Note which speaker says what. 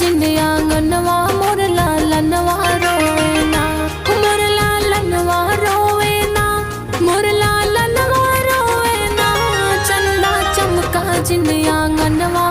Speaker 1: जिन आंगनवा मोर लालनवा रोवे ना, मोर लालनवा रोवे ना, मोर लालनवा रोवे ना। चंदा चमका जिन आंगनवा